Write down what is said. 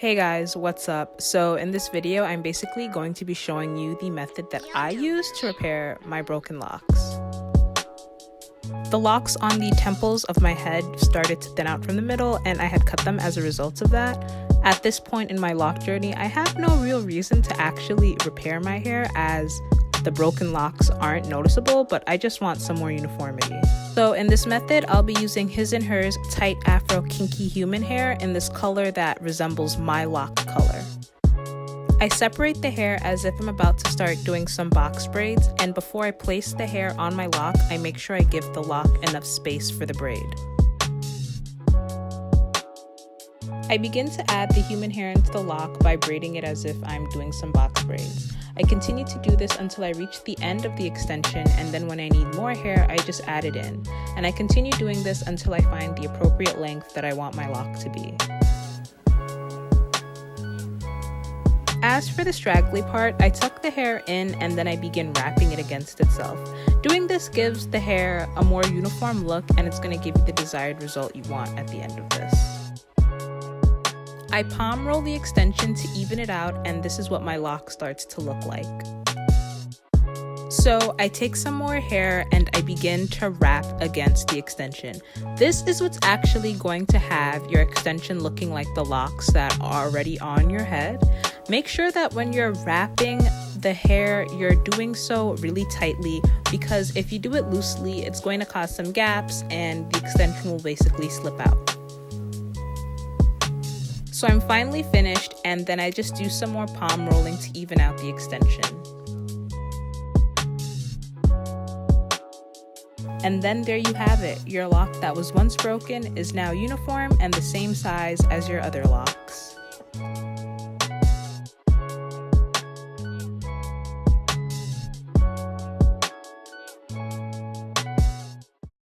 Hey guys, what's up? So in this video, I'm basically going to be showing you the method that I use to repair my broken locks. The locks on the temples of my head started to thin out from the middle, and I had cut them as a result of that. At this point in my lock journey, I have no real reason to actually repair my hair as the broken locks aren't noticeable, but I just want some more uniformity. So in this method, I'll be using his and hers tight afro kinky human hair in this color that resembles my lock color. I separate the hair as if I'm about to start doing some box braids, and before I place the hair on my lock, I make sure I give the lock enough space for the braid. I begin to add the human hair into the lock by braiding it as if I'm doing some box braids. I continue to do this until I reach the end of the extension, and then when I need more hair, I just add it in. And I continue doing this until I find the appropriate length that I want my lock to be. As for the straggly part, I tuck the hair in and then I begin wrapping it against itself. Doing this gives the hair a more uniform look, and it's going to give you the desired result you want at the end of this. I palm roll the extension to even it out, and this is what my lock starts to look like. So I take some more hair and I begin to wrap against the extension. This is what's actually going to have your extension looking like the locks that are already on your head. Make sure that when you're wrapping the hair, you're doing so really tightly, because if you do it loosely, it's going to cause some gaps and the extension will basically slip out. So I'm finally finished, and then I just do some more palm rolling to even out the extension. And then there you have it. Your lock that was once broken is now uniform and the same size as your other locks.